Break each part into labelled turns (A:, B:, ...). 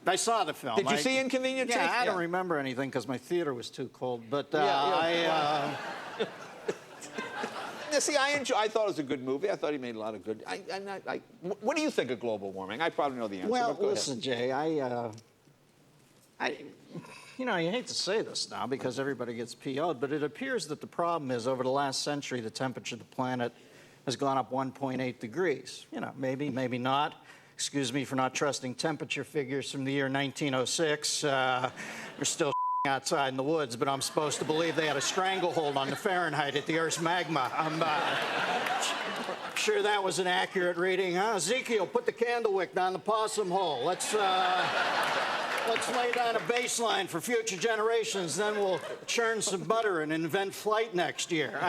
A: I saw the film.
B: Did you see Inconvenient Truth?
A: Yeah, I don't remember anything because my theater was too cold. But
B: Yeah. See, I thought it was a good movie. I thought he made a lot of good. What do you think of global warming? I probably know the answer.
A: Well,
B: but go
A: listen, Jay, you know, you hate to say this now because everybody gets PO'd, but it appears that the problem is over the last century, the temperature of the planet has gone up 1.8 degrees. You know, maybe, maybe not. Excuse me for not trusting temperature figures from the year 1906. We're still outside in the woods, but I'm supposed to believe they had a stranglehold on the Fahrenheit at the Earth's magma. I'm sure that was an accurate reading, huh? Ezekiel, put the candle wick down the possum hole. Let's lay down a baseline for future generations, then we'll churn some butter and invent flight next year.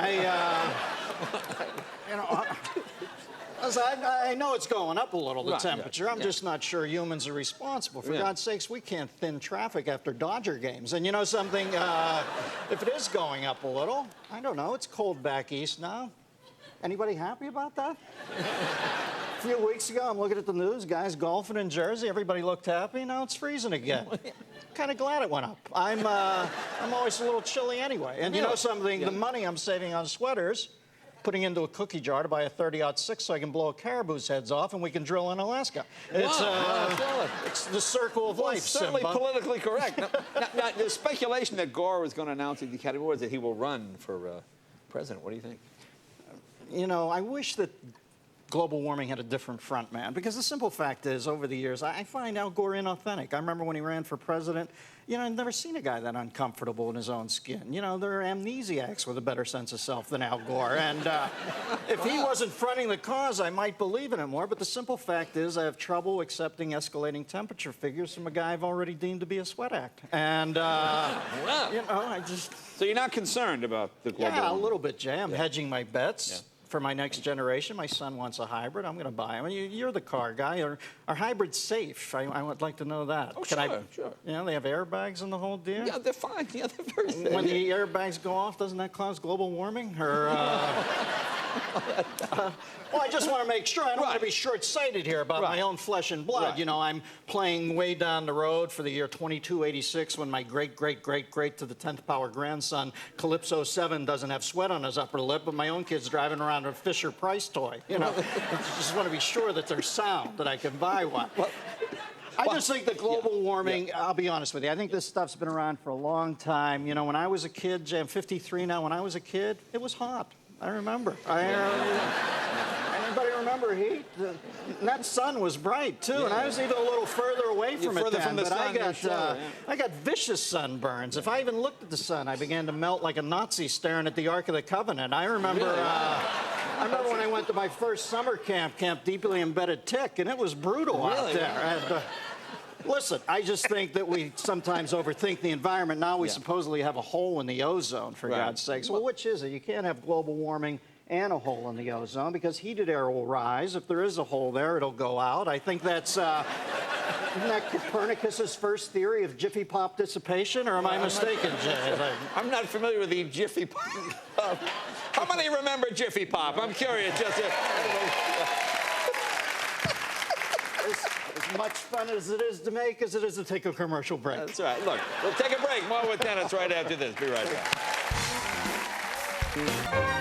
A: You know, I know it's going up a little, the temperature. I'm just not sure humans are responsible. For God's sakes, we can't thin traffic after Dodger games. And you know something? If it is going up a little, I don't know, it's cold back east now. Anybody happy about that? A few weeks ago, I'm looking at the news, guys golfing in Jersey. Everybody looked happy. Now it's freezing again. Kind of glad it went up. I'm always a little chilly anyway. And you know something? The money I'm saving on sweaters, putting into a cookie jar to buy a 30-06 so I can blow a caribou's heads off and we can drill in Alaska. It's the circle of life.
B: It's certainly politically correct. Now, there's speculation that Gore was going to announce at the Academy Awards that he will run for president. What do you think?
A: You know, I wish that global warming had a different front man, because the simple fact is, over the years, I find Al Gore inauthentic. I remember when he ran for president, you know, I've never seen a guy that uncomfortable in his own skin. You know, there are amnesiacs with a better sense of self than Al Gore. And if he wasn't fronting the cause, I might believe in him more. But the simple fact is, I have trouble accepting escalating temperature figures from a guy I've already deemed to be a sweat act. And, you know, I just...
B: So you're not concerned about the global warming?
A: Yeah, a little bit, Jay. I'm hedging my bets. For my next generation, my son wants a hybrid. I'm going to buy him. You're the car guy. Are hybrids safe? I would like to know that.
B: Oh, sure.
A: You know, they have airbags in the whole deal?
B: Yeah, they're fine. Yeah, they're very safe.
A: When the airbags go off, doesn't that cause global warming? Or, well, I just want to make sure. I don't want to be short-sighted here about my own flesh and blood. You know, I'm playing way down the road for the year 2286 when my great-great-great-great to the 10th power grandson, Calypso 7, doesn't have sweat on his upper lip, but my own kid's driving around a Fisher-Price toy. You know, I just want to be sure that they're sound, that I can buy one. I just think that global warming, I'll be honest with you, I think this stuff's been around for a long time. You know, when I was a kid, Jay, I'm 53 now, when I was a kid, it was hot. I remember. Anybody remember heat? And that sun was bright, too, and I was even a little further away from it then, but I got vicious sunburns. If I even looked at the sun, I began to melt like a Nazi staring at the Ark of the Covenant. I remember... I remember when I went to my first summer camp, Camp Deeply Embedded Tick, and it was brutal out there. And, listen, I just think that we sometimes overthink the environment. Now we supposedly have a hole in the ozone, for God's sakes. Well, which is it? You can't have global warming and a hole in the ozone, because heated air will rise. If there is a hole there, it'll go out. I think that's... Isn't that Copernicus's first theory of Jiffy Pop dissipation, or am I mistaken, Jay?
B: I'm not familiar with the Jiffy Pop. How many remember Jiffy Pop? I'm curious.
A: As much fun as it is to make as it is to take a commercial break.
B: That's right. Look, we'll take a break. More with Dennis right after this. Be right back.